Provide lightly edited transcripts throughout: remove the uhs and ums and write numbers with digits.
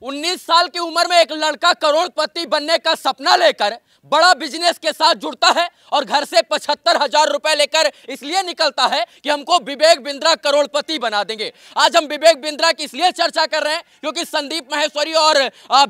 19 साल की उम्र में एक लड़का करोड़पति बनने का सपना लेकर बड़ा बिजनेस के साथ जुड़ता है और घर से 75,000 रुपए लेकर इसलिए निकलता है कि हमको विवेक बिंद्रा करोड़पति बना देंगे। आज हम विवेक बिंद्रा की इसलिए चर्चा कर रहे हैं क्योंकि संदीप माहेश्वरी और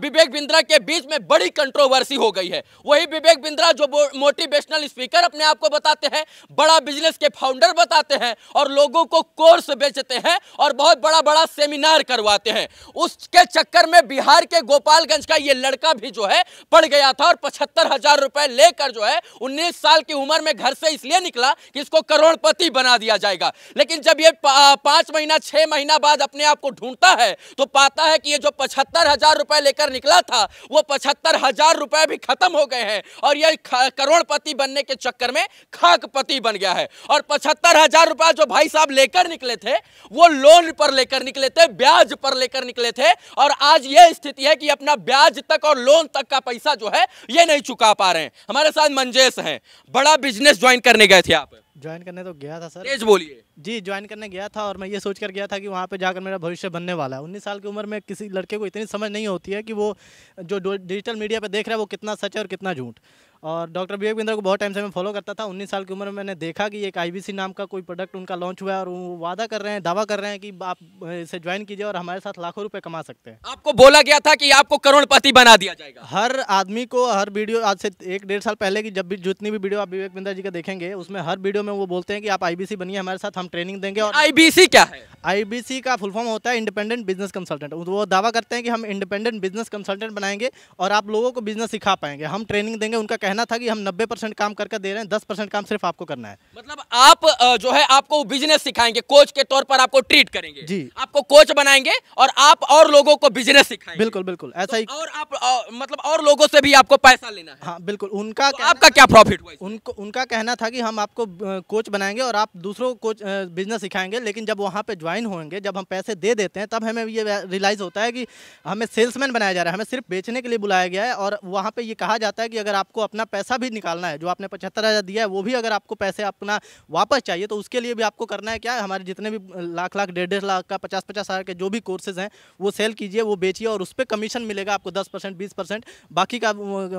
विवेक बिंद्रा के बीच में बड़ी कंट्रोवर्सी हो गई है। वही विवेक बिंद्रा जो मोटिवेशनल स्पीकर अपने आप को बताते हैं, बड़ा बिजनेस के फाउंडर बताते हैं और लोगों को कोर्स बेचते हैं और बहुत बड़ा बड़ा सेमिनार करवाते हैं। उसके चक्कर में बिहार के गोपालगंज का ये लड़का भी जो है पड़ गया था और 75,000 रुपए लेकर जो है 19 साल की उम्र में घर से इसलिए निकला कि इसको करोड़पति बना दिया जाएगा। लेकिन जब ये 5 महीना 6 महीना बाद अपने आप को ढूंढता है तो पाता है कि ये जो 75,000 रुपए लेकर निकला था वो 75,000 रुपए भी खत्म हो गए हैं और ये करोड़पति बनने के चक्कर में खाकपति बन गया है। और 75,000 रुपए जो भाई साहब लेकर निकले थे वो लोन पर लेकर निकले थे, ब्याज पर लेकर निकले थे और आज ये स्थिति है कि अपना ब्याज तक और लोन तक का पैसा जो है ये नहीं चुका पा रहे हैं। हमारे साथ मंजेश हैं। बड़ा बिजनेस ज्वाइन करने गए थे आप? ज्वाइन करने तो गया था सर। तेज बोलिए। जी, ज्वाइन करने गया था और मैं ये सोच कर गया था कि वहाँ पे जाकर मेरा भविष्य बनने वाला है। 19 साल की उम्र में किसी लड़के को इतनी समझ नहीं होती है कि वो जो डिजिटल मीडिया पे देख रहा है वो कितना सच है और कितना झूठ। और डॉक्टर विवेक बिंद्रा को बहुत टाइम से मैं फॉलो करता था। 19 साल की उम्र में मैंने देखा कि एक IBC नाम का कोई प्रोडक्ट उनका लॉन्च हुआ है और वो वादा कर रहे हैं, दावा कर रहे हैं कि आप इसे ज्वाइन कीजिए और हमारे साथ लाखों रुपए कमा सकते हैं। आपको बोला गया था कि आपको करोड़पति बना दिया जाएगा। हर आदमी को हर वीडियो आज से 1-1.5 साल पहले की जब भी जितनी भी वीडियो आप विवेक बिंद्रा जी का देखेंगे उसमें हर वीडियो में वो बोलते हैं कि आप IBC बनिए हमारे साथ, हम ट्रेनिंग देंगे। और IBC क्या है? IBC का फुल फॉर्म होता है इंडिपेंडेंट बिजनेस कंसल्टेंट। वो दावा करते हैं कि हम इंडिपेंडेंट बिजनेस कंसल्टेंट बनाएंगे और आप लोगों को बिजनेस सिखा पाएंगे, हम ट्रेनिंग देंगे। उनका कहना था कि हम 90% काम करके दे रहे हैं, 10% काम सिर्फ आपको करना है। मतलब आप जो है आपको बिजनेस सिखाएंगे, कोच के तौर पर आपको ट्रीट करेंगे। जी, आपको कोच बनाएंगे और आप और लोगों को बिजनेस सिखाएंगे। बिल्कुल बिल्कुल ऐसा ही। और आप मतलब और लोगों से भी आपको पैसा लेना है। हाँ बिल्कुल। उनका तो आपका क्या प्रॉफिट हुआ? उनका कहना था कि हम आपको कोच बनाएंगे और आप दूसरों को कोच बिजनेस सिखाएंगे। लेकिन जब वहाँ पे ज्वाइन होंगे, जब हम पैसे दे देते हैं, तब हमें ये रियलाइज होता है कि हमें सेल्समैन बनाया जा रहा है, हमें सिर्फ बेचने के लिए बुलाया गया है। और वहाँ पे ये कहा जाता है कि अगर आपको अपना पैसा भी निकालना है, जो आपने 75,000 दिया है वो भी अगर आपको पैसे अपना वापस चाहिए तो उसके लिए भी आपको करना है क्या, हमारे जितने भी लाख 1.5 लाख का 50-50 हज़ार के जो भी कोर्सेज हैं वो सेल कीजिए, वो बेचिए और उस पर कमीशन मिलेगा आपको 10% 20%। बाकी का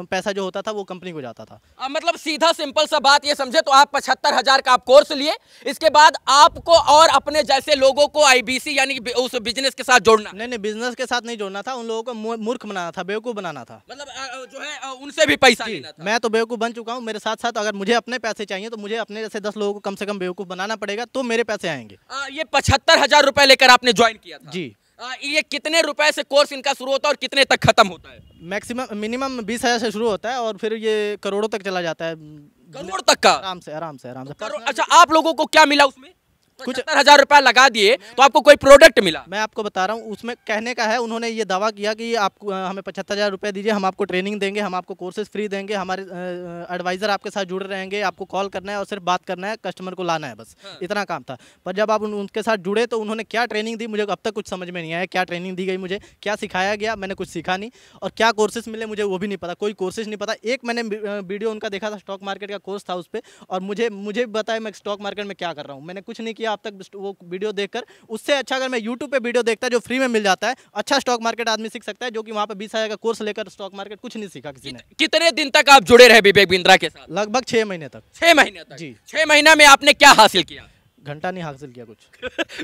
पैसा जो होता था वो कंपनी को जाता था। मतलब सीधा सिंपल सा बात ये समझे तो आप 75,000 का आप कोर्स लिए, इसके बाद आपको और अपने जैसे लोगों को IBC यानी उस बिजनेस के साथ जोड़ना? नहीं, बिजनेस के साथ नहीं जोड़ना था, उन लोगों को मूर्ख बनाना था, बेवकूफ़ बनाना था। मतलब जो है उनसे भी पैसा लेना था। मैं तो बेवकूफ़ बन चुका हूँ, मेरे साथ साथ अगर मुझे अपने पैसे चाहिए तो मुझे अपने जैसे 10 लोगों को कम से कम बेवकूफ़ बनाना पड़ेगा तो मेरे पैसे आएंगे। ये 75,000 रुपए लेकर आपने ज्वाइन किया था? जी। ये कितने रुपए से कोर्स इनका शुरू होता है और कितने तक खत्म होता है? मिनिमम 20,000 से शुरू होता है और फिर ये करोड़ों तक चला जाता है। करोड़ तक का? आराम से आराम से आराम से। अच्छा, आप लोगों को क्या मिला उसमें? कुछ 75,000 रुपया लगा दिए तो आपको कोई प्रोडक्ट मिला? मैं आपको बता रहा हूँ, उसमें कहने का है, उन्होंने ये दावा किया कि आप हमें 75,000 रुपये दीजिए, हम आपको ट्रेनिंग देंगे, हम आपको कोर्सेज फ्री देंगे, हमारे एडवाइज़र आपके साथ जुड़े रहेंगे, आपको कॉल करना है और सिर्फ बात करना है, कस्टमर को लाना है, बस इतना काम था। पर जब आप उनके साथ जुड़े तो उन्होंने क्या ट्रेनिंग दी मुझे अब तक कुछ समझ में नहीं आया। क्या ट्रेनिंग दी गई मुझे, क्या सिखाया गया, मैंने कुछ सीखा नहीं। और क्या कोर्सेज मिले मुझे वो भी नहीं पता, कोई कोर्सेज नहीं पता। एक मैंने वीडियो उनका देखा था, स्टॉक मार्केट का कोर्स था उस पर, और मुझे बताया मैं स्टॉक मार्केट में क्या कर रहा हूँ। मैंने कुछ नहीं किया अब तक वो वीडियो देखकर। उससे अच्छा अगर मैं YouTube पे वीडियो देखता जो फ्री में मिल जाता है, अच्छा स्टॉक मार्केट आदमी सीख सकता है, जो कि वहाँ पे 20,000 का कोर्स लेकर स्टॉक मार्केट कुछ नहीं सीखा किसी ने। कितने दिन तक आप जुड़े रहे विवेक बिंद्रा के साथ? लगभग 6 महीने तक। 6 महीने तक? जी। 6 महीना में आपने क्या हासिल किया? घंटा नहीं हासिल किया कुछ।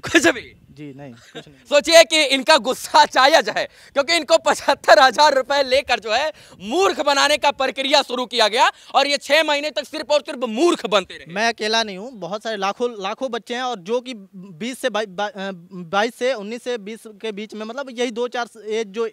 कुछ भी? जी नहीं, कुछ नहीं। सोचिए कि इनका गुस्सा जायज है क्योंकि इनको 75,000 रुपए लेकर जो है मूर्ख बनाने का प्रक्रिया शुरू किया गया और ये 6 महीने तक सिर्फ और सिर्फ मूर्ख बनते रहे। मैं अकेला नहीं हूँ, बहुत सारे लाखों बच्चे हैं और जो कि 22 से 19 से 20 के बीच में, मतलब यही 2-4 एज जो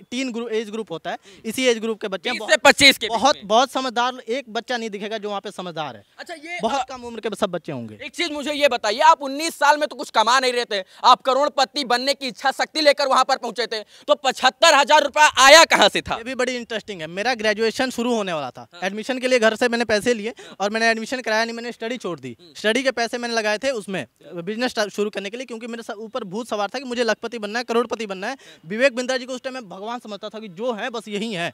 एज ग्रुप होता है, इसी एज ग्रुप के बच्चे हैं। 20 से 25 के बहुत समझदार एक बच्चा नहीं दिखेगा जो वहाँ पे समझदार है। अच्छा, ये बहुत कम उम्र के सब बच्चे होंगे। एक चीज मुझे ये बताइए, आप 19 साल में तो कुछ कमा नहीं रहे थे, आप करोड़पति बनने की इच्छा शक्ति लेकर वहां पर पहुंचे थे, तो 75,000 रुपया आया कहां से था? ये भी बड़ी इंटरेस्टिंग है। मेरा ग्रेजुएशन शुरू होने वाला था। एडमिशन के लिए घर से मैंने पैसे लिए और मैंने एडमिशन कराया नहीं, मैंने स्टडी छोड़ दी। स्टडी के पैसे मैंने लगाए थे उसमें बिजनेस शुरू करने के लिए, क्योंकि मेरे ऊपर भूत सवार था कि मुझे लखपति बनना है, करोड़पति बनना है। विवेक बिंद्रा जी को उस टाइम मैं भगवान समझता था कि जो है बस यही है।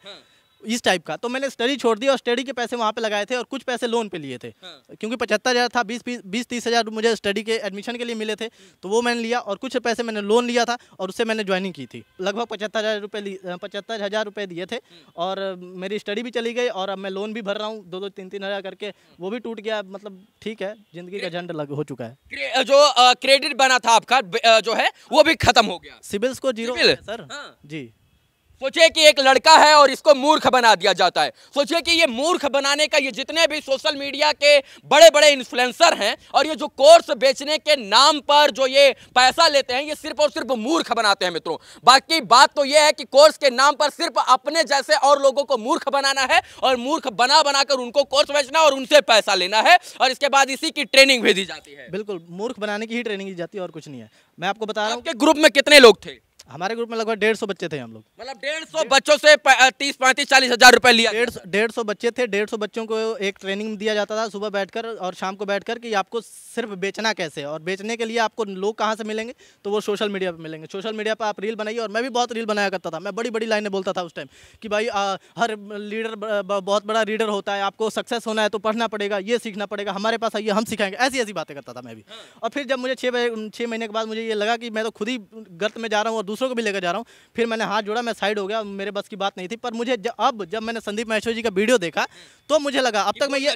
इस टाइप का। तो मैंने स्टडी छोड़ दी और स्टडी के पैसे वहाँ पे लगाए थे और कुछ पैसे लोन पे लिए थे। क्योंकि 75,000 था, 20-30 हज़ार मुझे स्टडी के एडमिशन के लिए मिले थे, तो वो मैंने लिया और कुछ पैसे मैंने लोन लिया था और उससे मैंने ज्वाइनिंग की थी। लगभग 75,000 रुपये दिए थे और मेरी स्टडी भी चली गई और अब मैं लोन भी भर रहा हूँ 2-2 3-3 हज़ार करके, वो भी टूट गया। मतलब ठीक है, ज़िंदगी का झंड लग हो चुका है। जो क्रेडिट बना था आपका जो है वो भी खत्म हो गया, सिबिल स्कोर 0 है सर। जी, सोचिए कि एक लड़का है और इसको मूर्ख बना दिया जाता है। सोचिए कि ये मूर्ख बनाने का, ये जितने भी सोशल मीडिया के बड़े बड़े इन्फ्लुएंसर हैं और ये जो कोर्स बेचने के नाम पर जो ये पैसा लेते हैं, ये सिर्फ और सिर्फ मूर्ख बनाते हैं मित्रों। बाकी बात तो ये है कि कोर्स के नाम पर सिर्फ अपने जैसे और लोगों को मूर्ख बनाना है और मूर्ख बना बनाकर उनको कोर्स बेचना और उनसे पैसा लेना है और इसके बाद इसी की ट्रेनिंग भी दी जाती है। बिल्कुल, मूर्ख बनाने की ही ट्रेनिंग दी जाती है और कुछ नहीं है। मैं आपको बता रहा हूँ। आपके ग्रुप में कितने लोग थे? हमारे ग्रुप में लगभग 150 बच्चे थे हम लोग। मतलब 150 बच्चों से 30-35-40 हज़ार रुपए लिया? 150 बच्चे थे। 150 बच्चों को एक ट्रेनिंग दिया जाता था सुबह बैठकर और शाम को बैठकर कि आपको सिर्फ बेचना कैसे, और बेचने के लिए आपको लोग कहाँ से मिलेंगे, तो वो सोशल मीडिया पे मिलेंगे। सोशल मीडिया पर आप रील बनाइए, और मैं भी बहुत रील बनाया करता था। मैं बड़ी बड़ी लाइनें बोलता था उस टाइम कि भाई हर लीडर बहुत बड़ा रीडर होता है, आपको सक्सेस होना है तो पढ़ना पड़ेगा, ये सीखना पड़ेगा, हमारे पास आइए हम सिखाएंगे। ऐसी ऐसी बातें करता था मैं भी। और फिर जब मुझे 6 महीने के बाद मुझे ये लगा कि मैं तो खुद ही गर्त में जा रहा हूँ और दूसरों को भी लेकर जा रहा हूँ, फिर मैंने हाथ जोड़ा, मैं साइड हो गया, मेरे बस की बात नहीं थी। पर मुझे जब मैंने संदीप माहेश्वरी जी का वीडियो देखा तो मुझे लगा अब तक मैं ये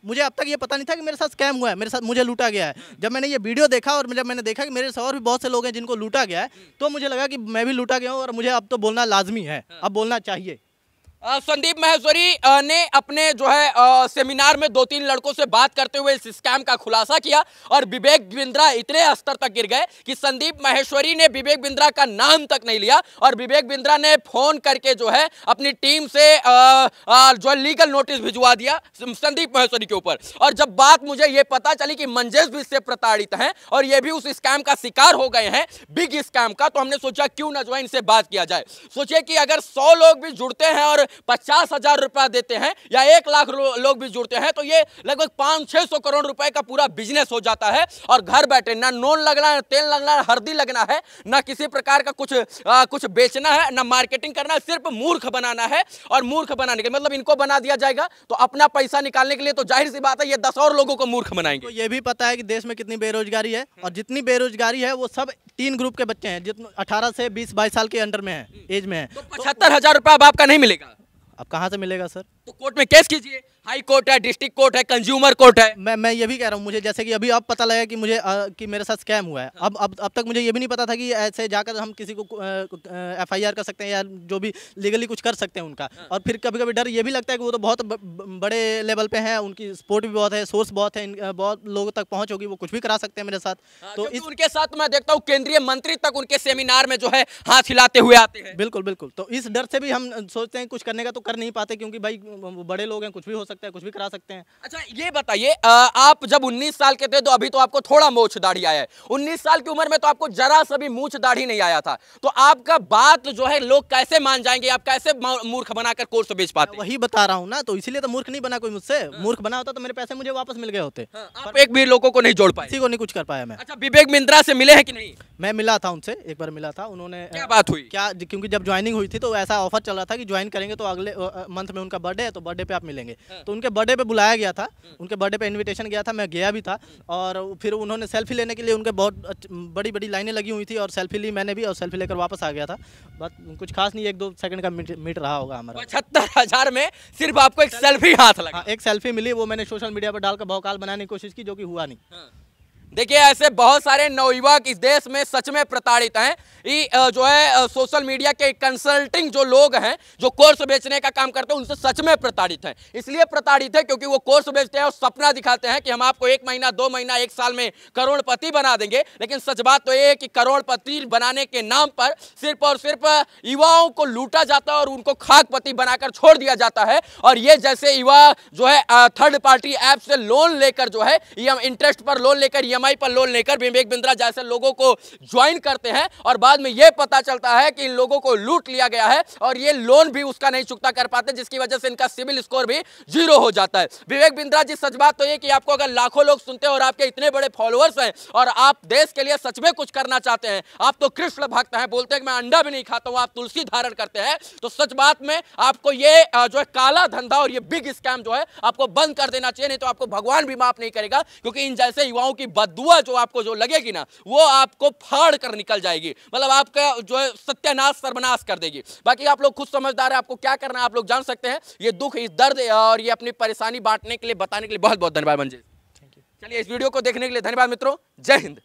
मुझे अब तक ये पता नहीं था कि मेरे साथ स्कैम हुआ है, मेरे साथ मुझे लूटा गया है। जब मैंने ये वीडियो देखा और जब मैंने देखा कि मेरे और भी बहुत से लोग हैं जिनको लूटा गया है, तो मुझे लगा कि मैं भी लूटा गया हूँ और मुझे अब तो बोलना लाजमी है, अब बोलना चाहिए। संदीप माहेश्वरी ने अपने जो है सेमिनार में 2-3 लड़कों से बात करते हुए इस स्कैम का खुलासा किया और विवेक बिंद्रा इतने स्तर तक गिर गए कि संदीप माहेश्वरी ने विवेक बिंद्रा का नाम तक नहीं लिया और विवेक बिंद्रा ने फोन करके जो है अपनी टीम से जो लीगल नोटिस भिजवा दिया संदीप माहेश्वरी के ऊपर। और जब बात मुझे ये पता चली कि मंजेश भी इससे प्रताड़ित हैं और ये भी उस स्कैम का शिकार हो गए हैं, बिग स्कैम का, तो हमने सोचा क्यों ना जो है इनसे बात किया जाए। सोचिए कि अगर 100 लोग भी जुड़ते हैं और 50,000 रुपया देते हैं या 1 लाख लोग भी जुड़ते हैं, तो ये लगभग 500-600 करोड़ रुपए का पूरा बिजनेस हो जाता है। और घर बैठे ना नोन लगना है, तेल लगना है, हल्दी लगना है, ना किसी प्रकार का कुछ बेचना है, ना मार्केटिंग करना है, सिर्फ मूर्ख बनाना है। और मूर्ख बनाने के मतलब इनको बना दिया जाएगा तो अपना पैसा निकालने के लिए तो जाहिर सी बात है ये 10 और लोगों को मूर्ख बनाएंगे। तो ये भी पता है कि देश में कितनी बेरोजगारी है, और जितनी बेरोजगारी है वो सब 3 ग्रुप के बच्चे हैं, जितने 18 से 20-22 साल के अंडर में है, एज में है। तो 75,000 रुपया अब आपका नहीं मिलेगा। अब कहाँ से मिलेगा सर? तो कोर्ट में केस कीजिए, हाई कोर्ट है, डिस्ट्रिक्ट कोर्ट है, कंज्यूमर कोर्ट है। मैं ये भी कह रहा हूँ, मुझे जैसे कि अभी अब पता लगा कि मुझे कि मेरे साथ स्कैम हुआ है। अब तक मुझे ये भी नहीं पता था कि ऐसे जाकर हम किसी को FIR कर सकते हैं या जो भी लीगली कुछ कर सकते हैं उनका। और फिर कभी कभी डर ये भी लगता है कि वो तो बहुत बड़े लेवल पे हैं, उनकी सपोर्ट भी बहुत है, सोर्स बहुत है, बहुत लोगों तक पहुँच होगी, वो कुछ भी करा सकते हैं मेरे साथ। तो उनके साथ मैं देखता हूँ केंद्रीय मंत्री तक उनके सेमिनार में जो है हाथ हिलाते हुए आते हैं। बिल्कुल बिल्कुल। तो इस डर से भी हम सोचते हैं कुछ करने का, तो कर नहीं पाते, क्योंकि भाई बड़े लोग हैं, कुछ भी हो सकता है, कुछ भी करा सकते हैं। अच्छा ये बताइए, आप जब 19 साल के थे तो अभी तो आपको थोड़ा मूछ दाढ़ी आया है, 19 साल की उम्र में तो आपको जरा सा भी मूछ दाढ़ी नहीं आया था, तो आपका बात जो है लोग कैसे मान जाएंगे? आप कैसे मूर्ख बनाकर कोर्स बेच पाते? वही बता रहा हूँ ना, तो इसीलिए तो मूर्ख नहीं बना कोई मुझसे। मूर्ख बना होता तो मेरे पैसे मुझे वापस मिल गए होते। आप एक भी लोगों को नहीं जोड़ पाए? किसी को नहीं कुछ कर पाया मैं। अच्छा विवेक बिंद्रा से मिले हैं कि नहीं? मैं मिला था उनसे, एक बार मिला था। उन्होंने क्या बात हुई? क्योंकि जब ज्वाइनिंग हुई थी तो ऐसा ऑफर चल रहा था कि ज्वाइन करेंगे तो अगले मंथ में उनका बर्थडे है, तो बर्थडे पे आप मिलेंगे। तो उनके बर्थडे पे बुलाया गया था, उनके बर्थडे पे इनविटेशन गया था, मैं गया भी था। और फिर उन्होंने सेल्फी लेने के लिए उनके बहुत बड़ी बड़ी लाइनें लगी हुई थी और सेल्फी ली मैंने भी, और सेल्फी लेकर वापस आ गया था। बस कुछ खास नहीं, 1-2 सेकंड का मीट रहा होगा हमारा। 75,000 में सिर्फ आपको एक सेल्फी हाथ लगा? एक सेल्फी मिली, वो मैंने सोशल मीडिया पर डालकर भौकाल बनाने की कोशिश की, जो कि हुआ नहीं। देखिए ऐसे बहुत सारे नवयुवक इस देश में सच में प्रताड़ित हैं। ये जो है सोशल मीडिया के कंसल्टिंग जो लोग हैं, जो कोर्स बेचने का काम करते हैं, उनसे सच में प्रताड़ित हैं। इसलिए प्रताड़ित है क्योंकि वो कोर्स बेचते हैं और सपना दिखाते हैं कि हम आपको 1 महीना 2 महीना 1 साल में करोड़पति बना देंगे। लेकिन सच बात तो ये है कि करोड़पति बनाने के नाम पर सिर्फ और सिर्फ युवाओं को लूटा जाता है और उनको खाकपति बनाकर छोड़ दिया जाता है। और ये जैसे युवा जो है थर्ड पार्टी ऐप से लोन लेकर जो है इंटरेस्ट पर लोन लेकर ईएमआई पर लोन लेकर विवेक बिंद्रा जैसे लोगों को ज्वाइन करते हैं और बाद में यह पता चलता है कि इन लोगों को लूट लिया गया है और ये लोन भी उसका नहीं चुकता कर पाते, जिसकी वजह से इनका सिविल स्कोर भी 0 हो जाता है। विवेक बिंद्रा जी, सच बात तो ये कि आपको अगर लाखों लोग सुनते हैं और आपके इतने बड़े फॉलोअर्स हैं और आप देश के लिए सच में कुछ करना चाहते हैं, आप तो कृष्ण भक्त हैं, बोलते हैं कि मैं अंडा भी नहीं खाता हूं, आप तुलसी धारण करते हैं, तो सच बात में आपको ये जो है काला धंधा और ये बिग स्कैम जो है आपको बंद कर देना चाहिए, नहीं तो आपको भगवान भी माफ नहीं करेगा, क्योंकि इन जैसे युवाओं की बददुआ जो आपको जो लगेगी ना, वो आपको फाड़ कर निकल जाएगी, मतलब आपका जो है सत्यानाश सर्वनाश कर देगी। बाकी आप लोग खुद समझदार है, आपको क्या करना है आप लोग जान सकते हैं। ये दुख, इस दर्द और ये अपनी परेशानी बांटने के लिए, बताने के लिए बहुत बहुत धन्यवाद मंजिल। चलिए, इस वीडियो को देखने के लिए धन्यवाद मित्रों। जय हिंद।